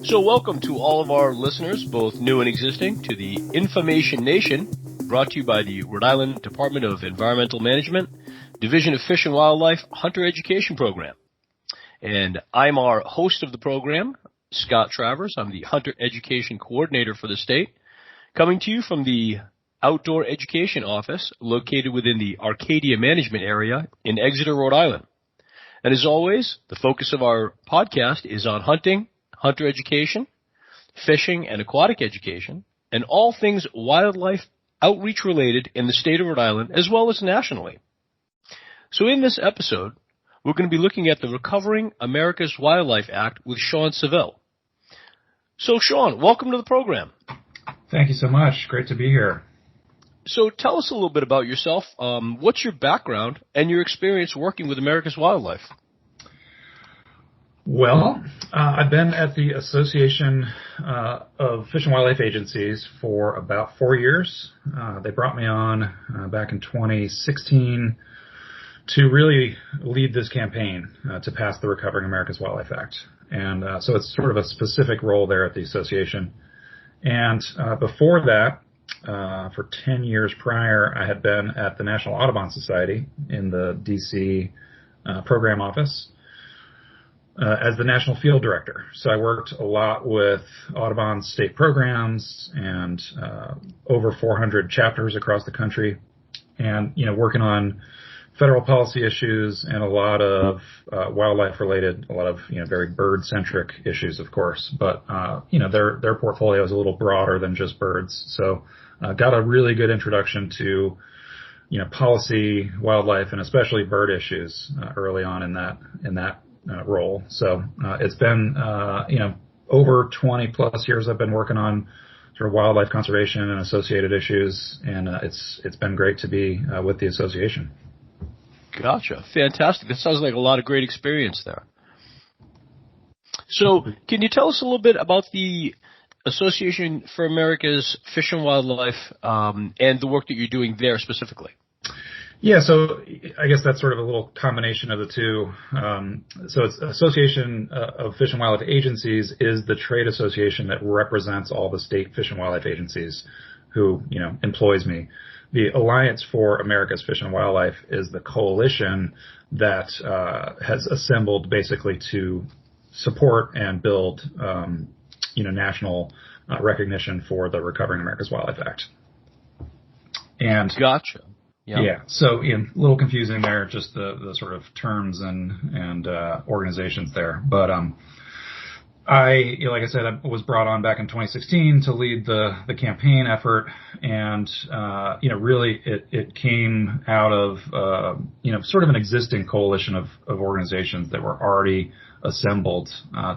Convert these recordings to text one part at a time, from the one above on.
So welcome to all of our listeners, both new and existing, to the InFAWmation Nation, brought to you by the Rhode Island Department of Environmental Management, Division of Fish and Wildlife Hunter Education Program. And I'm our host of the program, Scott Travers. I'm the Hunter Education Coordinator for the state, coming to you from the Outdoor Education Office located within the Arcadia Management Area in Exeter, Rhode Island. And as always, the focus of our podcast is on hunting, hunter education, fishing, and aquatic education, and all things wildlife outreach related in the state of Rhode Island as well as nationally. So in this episode, we're going to be looking at the Recovering America's Wildlife Act with Sean Saville. So Sean, welcome to the program. Thank you so much. Great to be here. So tell us a little bit about yourself. What's your background and your experience working with America's wildlife? Well, I've been at the Association of Fish and Wildlife Agencies for about 4 years. They brought me on back in 2016 to really lead this campaign to pass the Recovering America's Wildlife Act. And so it's sort of a specific role there at the association. And before that, for 10 years prior, I had been at the National Audubon Society in the D.C. program office as the National Field Director. So I worked a lot with Audubon state programs and over 400 chapters across the country, and working on federal policy issues and a lot of wildlife related, a lot of very bird centric issues, of course. But their portfolio is a little broader than just birds. So got a really good introduction to policy, wildlife, and especially bird issues early on in that role. So it's been over 20 plus years I've been working on sort of wildlife conservation and associated issues, and it's been great to be with the association. Gotcha. Fantastic. That sounds like a lot of great experience there. So can you tell us a little bit about the Association for America's Fish and Wildlife and the work that you're doing there specifically? Yeah, so I guess that's sort of a little combination of the two. So it's Association of Fish and Wildlife Agencies is the trade association that represents all the state fish and wildlife agencies who, employs me. The Alliance for America's Fish and Wildlife is the coalition that has assembled basically to support and build, national recognition for the Recovering America's Wildlife Act. And gotcha. Yep. Yeah. So, a little confusing there, just the sort of terms and organizations there. But like I said, I was brought on back in 2016 to lead the campaign effort, and really it came out of sort of an existing coalition of organizations that were already assembled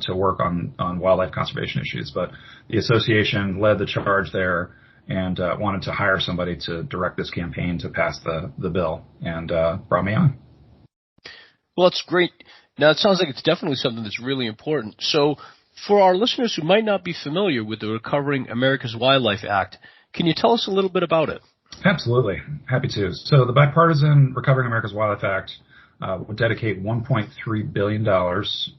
to work on wildlife conservation issues. But the association led the charge there and wanted to hire somebody to direct this campaign to pass the bill, and brought me on. Well, that's great. Now, it sounds like it's definitely something that's really important. So for our listeners who might not be familiar with the Recovering America's Wildlife Act, can you tell us a little bit about it? Absolutely. Happy to. So the bipartisan Recovering America's Wildlife Act would dedicate $1.3 billion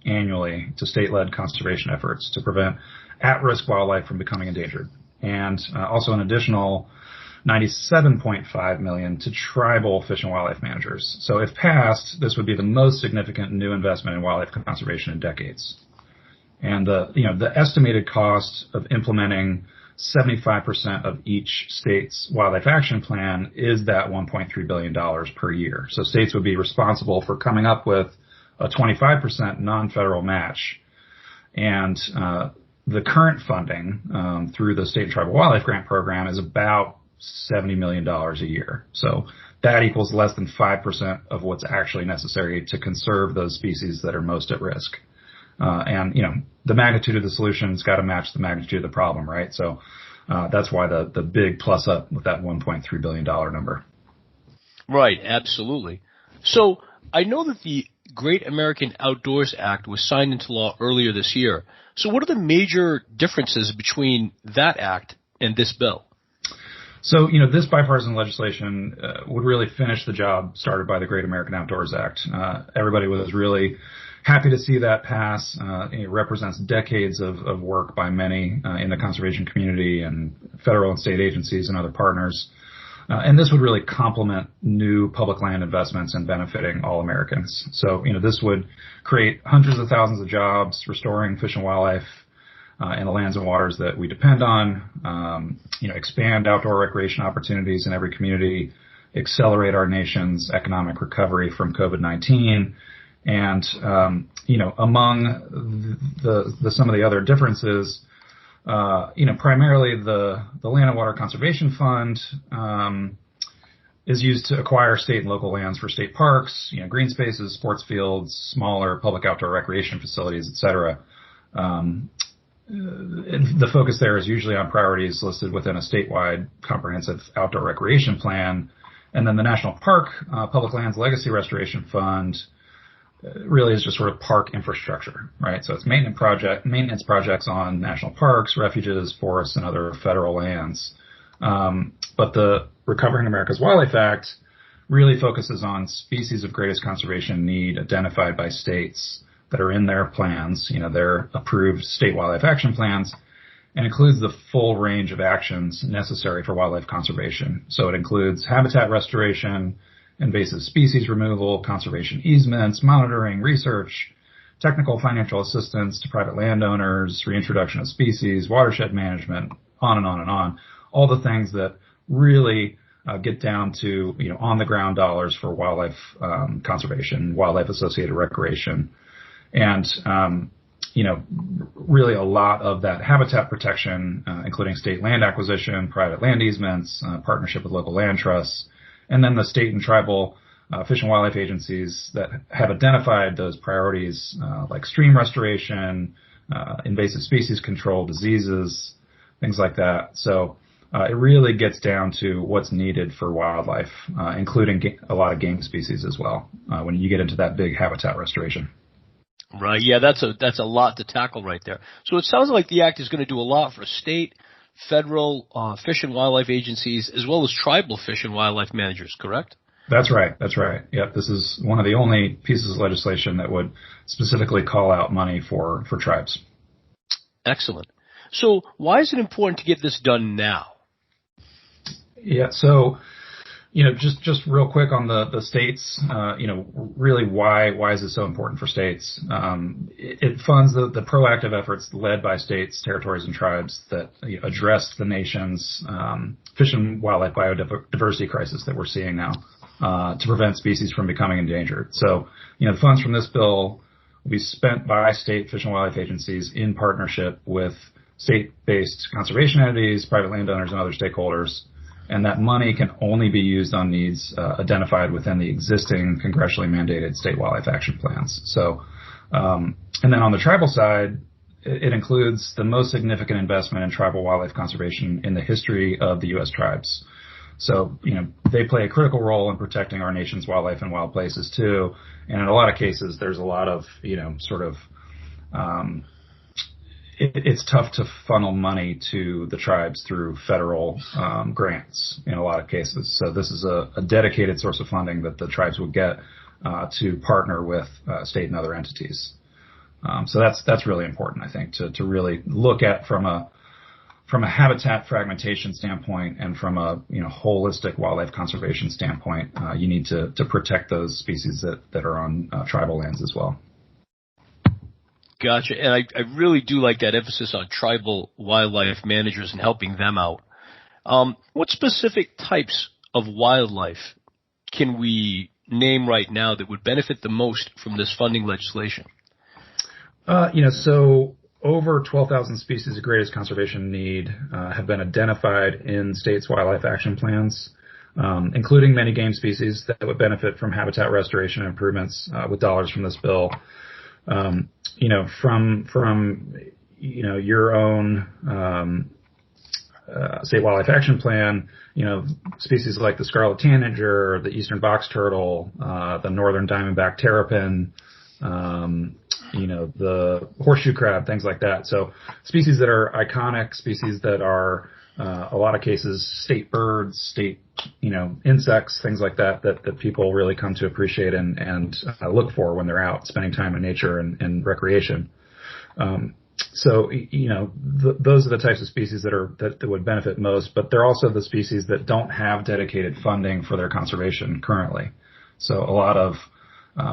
annually to state-led conservation efforts to prevent at-risk wildlife from becoming endangered, and also an additional $97.5 million to tribal fish and wildlife managers. So if passed, this would be the most significant new investment in wildlife conservation in decades. And the estimated cost of implementing 75% of each state's wildlife action plan is that $1.3 billion per year. So states would be responsible for coming up with a 25% non-federal match. And the current funding through the State and Tribal Wildlife Grant Program is about $70 million a year. So that equals less than 5% of what's actually necessary to conserve those species that are most at risk. And the magnitude of the solution has got to match the magnitude of the problem, right? So that's why the big plus up with that $1.3 billion number. Right, absolutely. So I know that the Great American Outdoors Act was signed into law earlier this year. So what are the major differences between that act and this bill? So, this bipartisan legislation would really finish the job started by the Great American Outdoors Act. Everybody was really happy to see that pass. It represents decades of work by many in the conservation community and federal and state agencies and other partners. And this would really complement new public land investments and benefiting all Americans. So, this would create hundreds of thousands of jobs, restoring fish and wildlife in the lands and waters that we depend on, expand outdoor recreation opportunities in every community, accelerate our nation's economic recovery from COVID-19. And, among some of the other differences, primarily the Land and Water Conservation Fund is used to acquire state and local lands for state parks, green spaces, sports fields, smaller public outdoor recreation facilities, et cetera. The focus there is usually on priorities listed within a statewide comprehensive outdoor recreation plan. And then the National Park Public Lands Legacy Restoration Fund really is just sort of park infrastructure, right? So it's maintenance projects on national parks, refuges, forests, and other federal lands. But the Recovering America's Wildlife Act really focuses on species of greatest conservation need identified by states that are in their plans, their approved state wildlife action plans, and includes the full range of actions necessary for wildlife conservation. So it includes habitat restoration, invasive species removal, conservation easements, monitoring, research, technical financial assistance to private landowners, reintroduction of species, watershed management, on and on and on. All the things that really get down to, on the ground dollars for wildlife conservation, wildlife associated recreation. And, really a lot of that habitat protection, including state land acquisition, private land easements, partnership with local land trusts, and then the state and tribal fish and wildlife agencies that have identified those priorities, like stream restoration, invasive species control, diseases, things like that. So it really gets down to what's needed for wildlife, including a lot of game species as well, when you get into that big habitat restoration. Right. Yeah, that's a lot to tackle right there. So it sounds like the Act is going to do a lot for state, federal fish and wildlife agencies, as well as tribal fish and wildlife managers, correct? That's right. Yep. This is one of the only pieces of legislation that would specifically call out money for tribes. Excellent. So why is it important to get this done now? Yeah. So, just real quick on the states, really why is it so important for states? It funds the proactive efforts led by states, territories, and tribes that address the nation's fish and wildlife biodiversity crisis that we're seeing now to prevent species from becoming endangered. So, the funds from this bill will be spent by state fish and wildlife agencies in partnership with state-based conservation entities, private landowners, and other stakeholders. And that money can only be used on needs identified within the existing congressionally mandated state wildlife action plans. So, and then on the tribal side, it includes the most significant investment in tribal wildlife conservation in the history of the U.S. tribes. So, they play a critical role in protecting our nation's wildlife and wild places too. And in a lot of cases, there's a lot of, it's tough to funnel money to the tribes through federal grants in a lot of cases. So this is a dedicated source of funding that the tribes would get to partner with state and other entities. So that's really important, I think, to really look at from a habitat fragmentation standpoint and from a holistic wildlife conservation standpoint. You need to protect those species that are on tribal lands as well. Gotcha. And I really do like that emphasis on tribal wildlife managers and helping them out. What specific types of wildlife can we name right now that would benefit the most from this funding legislation? So over 12,000 species of greatest conservation need have been identified in states' wildlife action plans, including many game species that would benefit from habitat restoration improvements with dollars from this bill. From your own state wildlife action plan, species like the scarlet tanager, the eastern box turtle, the northern diamondback terrapin, the horseshoe crab, things like that. So species that are iconic, species that are a lot of cases state birds, state insects, things like that people really come to appreciate and look for when they're out spending time in nature and recreation. So those are the types of species that would benefit most, but they're also the species that don't have dedicated funding for their conservation currently. So a lot of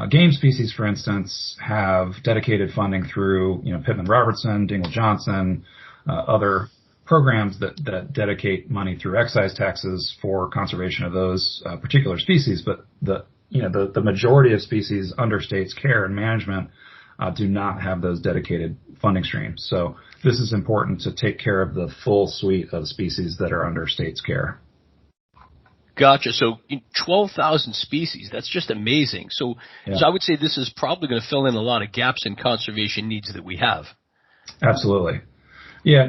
game species, for instance, have dedicated funding through Pittman-Robertson, Dingell-Johnson, other programs that dedicate money through excise taxes for conservation of those particular species. But the majority of species under state's care and management do not have those dedicated funding streams. So this is important to take care of the full suite of species that are under state's care. Gotcha. So 12,000 species, that's just amazing. So I would say this is probably going to fill in a lot of gaps in conservation needs that we have. Absolutely. Yeah,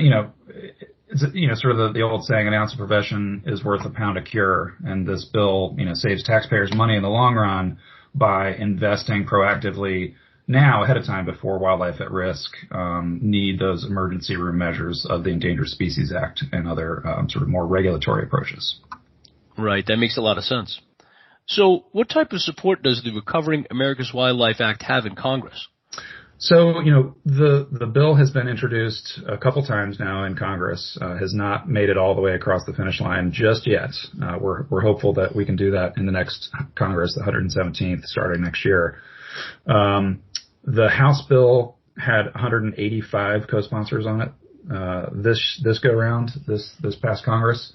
it's sort of the old saying, an ounce of prevention is worth a pound of cure. And this bill, saves taxpayers money in the long run by investing proactively now ahead of time before wildlife at risk need those emergency room measures of the Endangered Species Act and other sort of more regulatory approaches. Right. That makes a lot of sense. So what type of support does the Recovering America's Wildlife Act have in Congress? So, the bill has been introduced a couple times now in Congress, has not made it all the way across the finish line just yet. We're hopeful that we can do that in the next Congress, the 117th, starting next year. The House bill had 185 co-sponsors on it, this go round, this past Congress.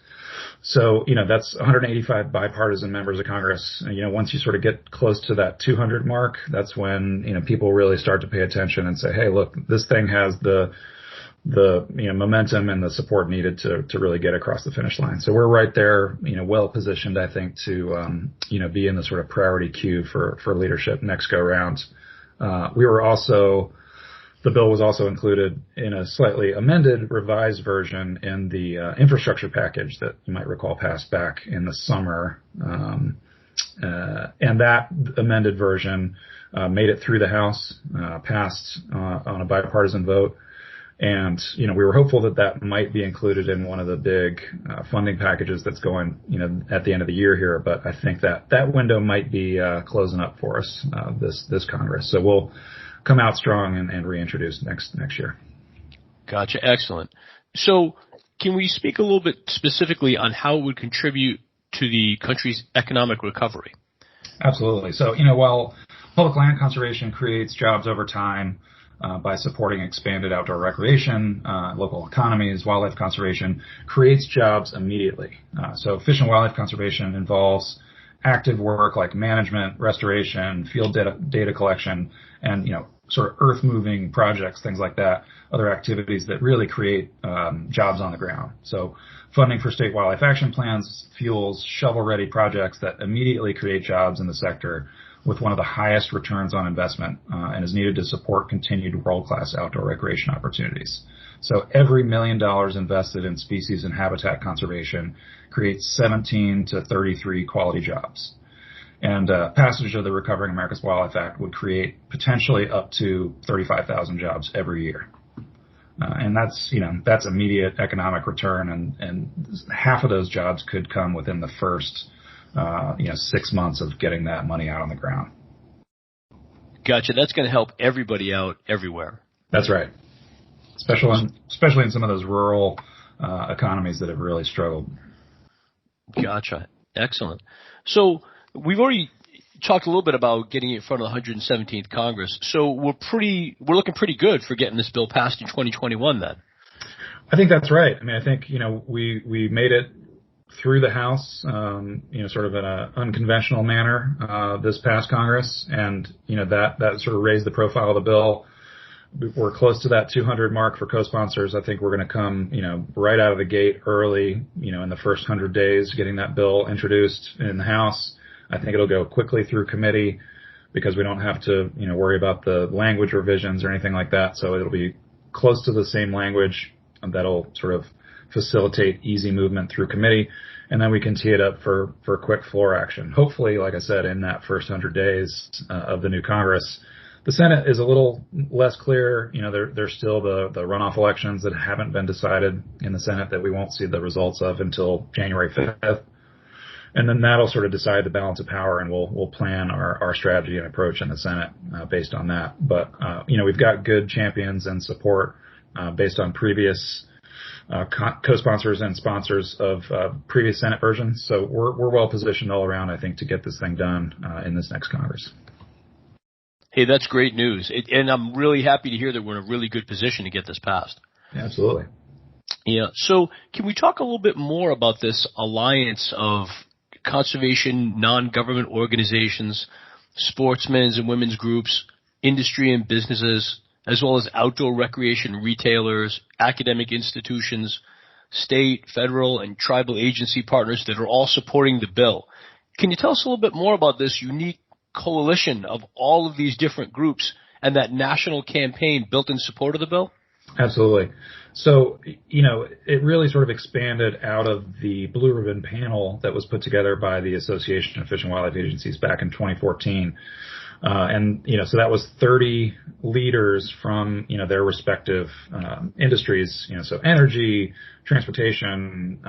So, that's 185 bipartisan members of Congress. Once you sort of get close to that 200 mark, that's when, people really start to pay attention and say, hey, look, this thing has the momentum and the support needed to really get across the finish line. So we're right there, well positioned, I think, to, be in the sort of priority queue for leadership next go round. The bill was also included in a slightly amended, revised version in the infrastructure package that you might recall passed back in the summer. And that amended version made it through the House, passed on a bipartisan vote. And, we were hopeful that might be included in one of the big funding packages that's going, at the end of the year here. But I think that window might be closing up for us this Congress. So we'll come out strong and reintroduce next year. Gotcha. Excellent. So can we speak a little bit specifically on how it would contribute to the country's economic recovery? Absolutely. So, while public land conservation creates jobs over time by supporting expanded outdoor recreation, local economies, wildlife conservation creates jobs immediately. So fish and wildlife conservation involves active work like management, restoration, field data collection, and, sort of earth-moving projects, things like that, other activities that really create jobs on the ground. So funding for state wildlife action plans fuels shovel-ready projects that immediately create jobs in the sector with one of the highest returns on investment and is needed to support continued world-class outdoor recreation opportunities. So every $1 million invested in species and habitat conservation creates 17 to 33 quality jobs. And passage of the Recovering America's Wildlife Act would create potentially up to 35,000 jobs every year. And that's immediate economic return, and half of those jobs could come within the first 6 months of getting that money out on the ground. Gotcha. That's going to help everybody out everywhere. That's right. Especially in some of those rural economies that have really struggled. Gotcha. Excellent. So we've already talked a little bit about getting it in front of the 117th Congress. So we're looking pretty good for getting this bill passed in 2021 then. I think that's right. I mean, I think, we made it through the House, sort of in an unconventional manner, this past Congress. And, that sort of raised the profile of the bill. We're close to that 200 mark for co-sponsors. I think we're going to come, right out of the gate early, in the first 100 days, getting that bill introduced in the House. I think it'll go quickly through committee because we don't have to, worry about the language revisions or anything like that. So it'll be close to the same language that'll sort of facilitate easy movement through committee. And then we can tee it up for quick floor action. Hopefully, like I said, in that first 100 days of the new Congress, The Senate is a little less clear. There's still the runoff elections that haven't been decided in the Senate that we won't see the results of until January 5th. And then that'll sort of decide the balance of power, and we'll plan our strategy and approach in the Senate based on that. But, we've got good champions and support based on previous co-sponsors and sponsors of previous Senate versions. So we're well positioned all around, I think, to get this thing done in this next Congress. Hey, that's great news. And I'm really happy to hear that we're in a really good position to get this passed. Absolutely. Yeah. So can we talk a little bit more about this alliance of conservation, non-government organizations, sportsmen's and women's groups, industry and businesses, as well as outdoor recreation retailers, academic institutions, state, federal, and tribal agency partners that are all supporting the bill? Can you tell us a little bit more about this unique coalition of all of these different groups and that national campaign built in support of the bill? Absolutely. So, it really sort of expanded out of the Blue Ribbon panel that was put together by the Association of Fish and Wildlife Agencies back in 2014. So that was 30 leaders from, their respective industries, so energy, transportation,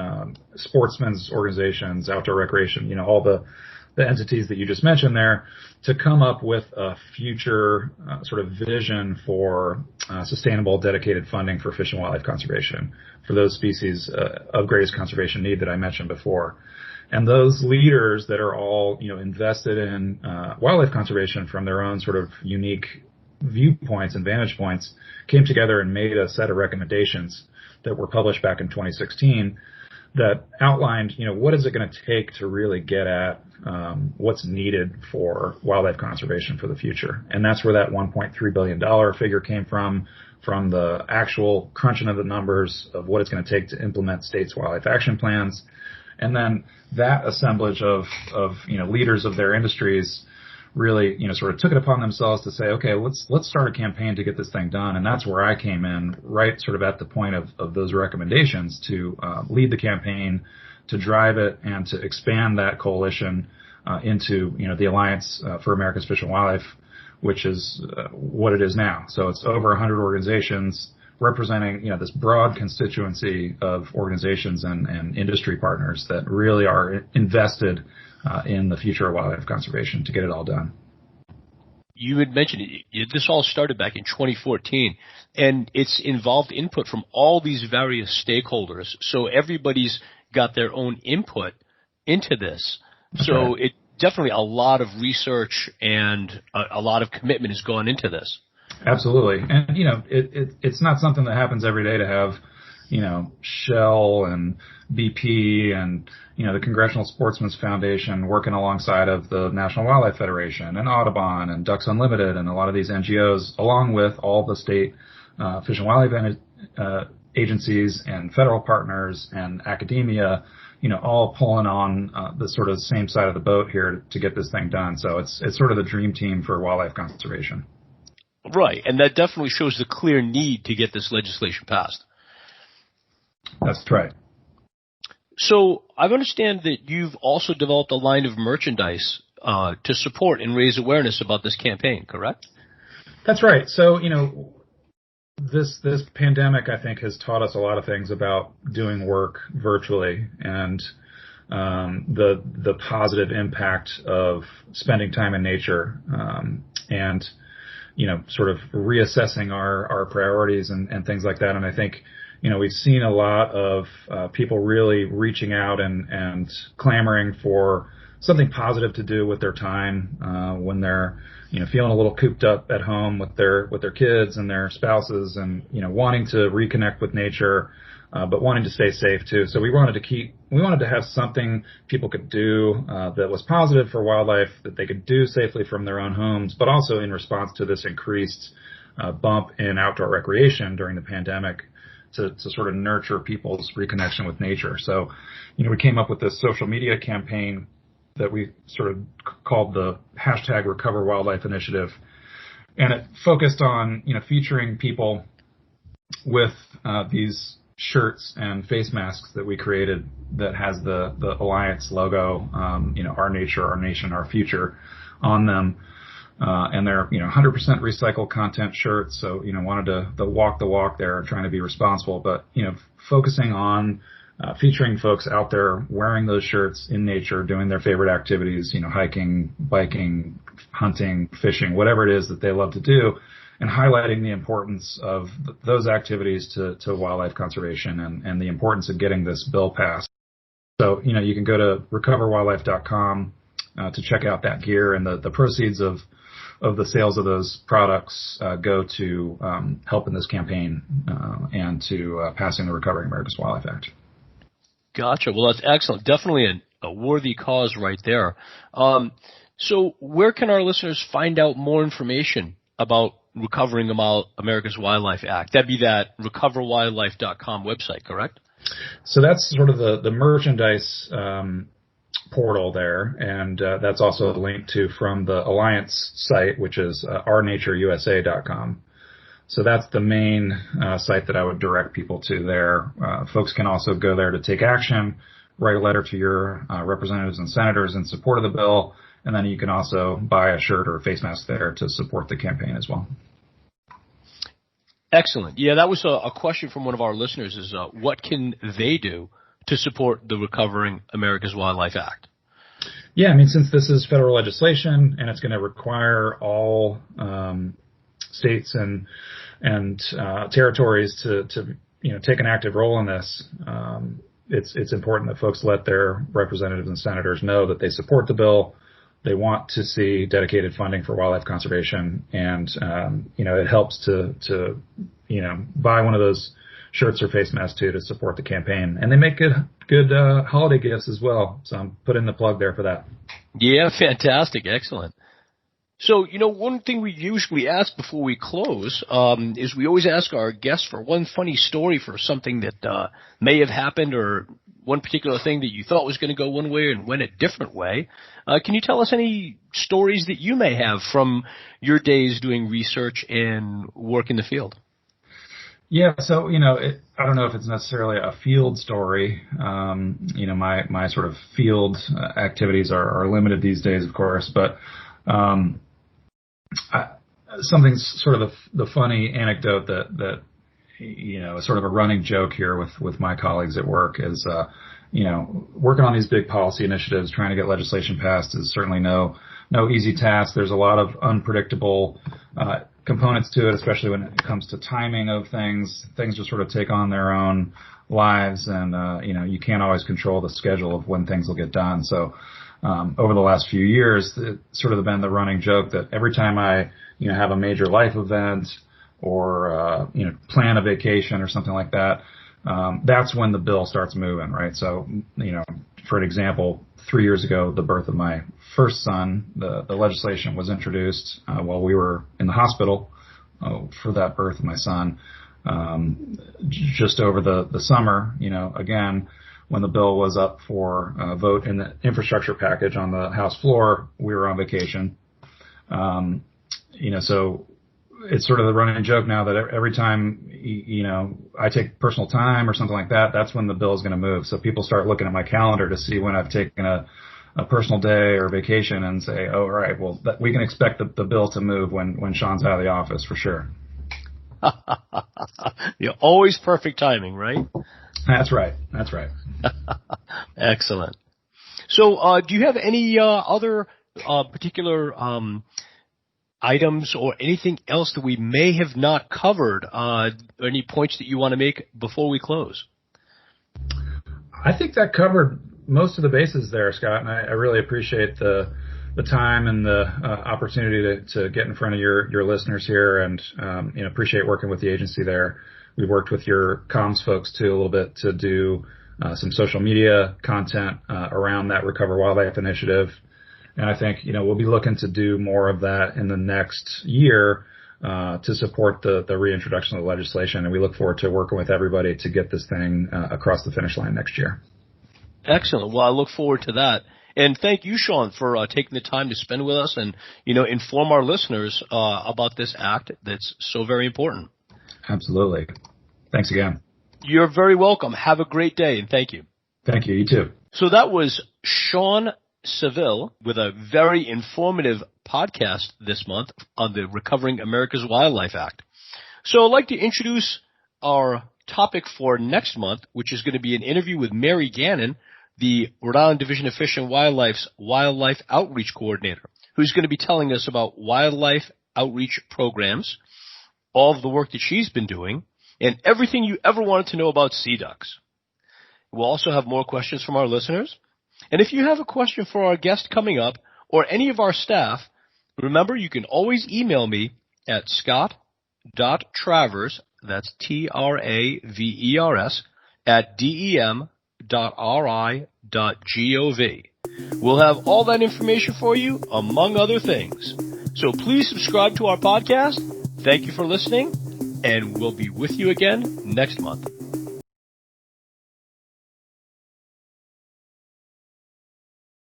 sportsmen's organizations, outdoor recreation, all the entities that you just mentioned there, to come up with a future sort of vision for sustainable, dedicated funding for fish and wildlife conservation for those species of greatest conservation need that I mentioned before. And those leaders that are all, invested in wildlife conservation from their own sort of unique viewpoints and vantage points came together and made a set of recommendations that were published back in 2016 that outlined, what is it going to take to really get at what's needed for wildlife conservation for the future. And that's where that $1.3 billion figure came from the actual crunching of the numbers of what it's going to take to implement states' wildlife action plans. And then that assemblage of leaders of their industries really, sort of took it upon themselves to say, okay, let's start a campaign to get this thing done. And that's where I came in, right sort of at the point of those recommendations to lead the campaign, to drive it, and to expand that coalition into, the Alliance for America's Fish and Wildlife, which is what it is now. So it's over 100 organizations representing, this broad constituency of organizations and industry partners that really are invested in the future of wildlife conservation to get it all done. You had mentioned this all started back in 2014, and it's involved input from all these various stakeholders. So everybody's got their own input into this. That's so right. It definitely a lot of research and a lot of commitment has gone into this. Absolutely. And, it's not something that happens every day to have, Shell and BP and, the Congressional Sportsmen's Foundation working alongside of the National Wildlife Federation and Audubon and Ducks Unlimited and a lot of these NGOs, along with all the state fish and wildlife agencies and federal partners and academia, all pulling on the sort of same side of the boat here to get this thing done. So it's sort of the dream team for wildlife conservation. Right, and that definitely shows the clear need to get this legislation passed. That's right. So I understand that you've also developed a line of merchandise to support and raise awareness about this campaign, correct? That's right. So, this pandemic, I think, has taught us a lot of things about doing work virtually and the positive impact of spending time in nature and sort of reassessing our priorities and things like that. And I think, we've seen a lot of people really reaching out and clamoring for something positive to do with their time when they're, feeling a little cooped up at home with their kids and their spouses and, wanting to reconnect with nature, but wanting to stay safe too. So we wanted to have something people could do that was positive for wildlife, that they could do safely from their own homes, but also in response to this increased bump in outdoor recreation during the pandemic to sort of nurture people's reconnection with nature. So, we came up with this social media campaign that we sort of called the #RecoverWildlife Initiative. And it focused on, featuring people with these shirts and face masks that we created that has the Alliance logo, our nature, our nation, our future on them. And they're, 100% recycled content shirts. So, wanted to walk the walk there, trying to be responsible, but, focusing on featuring folks out there wearing those shirts in nature, doing their favorite activities, hiking, biking, hunting, fishing, whatever it is that they love to do, and highlighting the importance of those activities to wildlife conservation and the importance of getting this bill passed. So, you can go to recoverwildlife.com to check out that gear, and the proceeds of the sales of those products go to helping this campaign and to passing the Recovering America's Wildlife Act. Gotcha. Well, that's excellent. Definitely a worthy cause right there. So where can our listeners find out more information about Recovering America's Wildlife Act? That'd be that recoverwildlife.com website, correct? So that's sort of the merchandise portal there, and that's also linked to from the Alliance site, which is ournatureusa.com. So that's the main site that I would direct people to there. Folks can also go there to take action, write a letter to your representatives and senators in support of the bill, and then you can also buy a shirt or a face mask there to support the campaign as well. Excellent. Yeah, that was a question from one of our listeners is what can they do to support the Recovering America's Wildlife Act? Yeah, since this is federal legislation and it's going to require all states and territories to take an active role in this, it's important that folks let their representatives and senators know that they support the bill. They want to see dedicated funding for wildlife conservation, and it helps to buy one of those shirts or face masks too to support the campaign. And they make good holiday gifts as well. So I'm putting the plug there for that. Yeah, fantastic, excellent. So, one thing we usually ask before we close is we always ask our guests for one funny story for something that may have happened or one particular thing that you thought was going to go one way and went a different way. Can you tell us any stories that you may have from your days doing research and work in the field? Yeah, so, I don't know if it's necessarily a field story. My sort of field activities are limited these days, of course, but something sort of the funny anecdote that is sort of a running joke here with my colleagues at work is, working on these big policy initiatives, trying to get legislation passed is certainly no easy task. There's a lot of unpredictable components to it, especially when it comes to timing of things. Things just sort of take on their own lives, and you can't always control the schedule of when things will get done. So over the last few years, it's sort of been the running joke that every time I have a major life event or plan a vacation or something like that, that's when the bill starts moving, right? So, for an example, 3 years ago, the birth of my first son, the legislation was introduced while we were in the hospital for that birth of my son. Just over the summer, again, when the bill was up for vote in the infrastructure package on the House floor, we were on vacation. So it's sort of the running joke now that every time, I take personal time or something like that, that's when the bill is going to move. So people start looking at my calendar to see when I've taken a personal day or vacation and say, oh, all right, well, we can expect the bill to move when Sean's out of the office for sure. You're always perfect timing, right? That's right. Excellent. So, do you have any other particular items or anything else that we may have not covered? Any points that you want to make before we close? I think that covered most of the bases there, Scott, and I really appreciate the time and the opportunity to get in front of your listeners here, and appreciate working with the agency there. We've worked with your comms folks too a little bit to do some social media content around that Recover Wildlife initiative. And I think, we'll be looking to do more of that in the next year to support the reintroduction of the legislation. And we look forward to working with everybody to get this thing across the finish line next year. Excellent. Well, I look forward to that. And thank you, Sean, for taking the time to spend with us and, inform our listeners about this act that's so very important. Absolutely. Thanks again. You're very welcome. Have a great day, and thank you. Thank you. You too. So that was Sean Saville with a very informative podcast this month on the Recovering America's Wildlife Act. So I'd like to introduce our topic for next month, which is going to be an interview with Mary Gannon, the Rhode Island Division of Fish and Wildlife's Wildlife Outreach Coordinator, who's going to be telling us about wildlife outreach programs, all of the work that she's been doing, and everything you ever wanted to know about sea ducks. We'll also have more questions from our listeners. And if you have a question for our guest coming up or any of our staff, remember you can always email me at scott.travers, that's Travers, at dem.ri.gov. We'll have all that information for you, among other things. So please subscribe to our podcast. Thank you for listening, and we'll be with you again next month.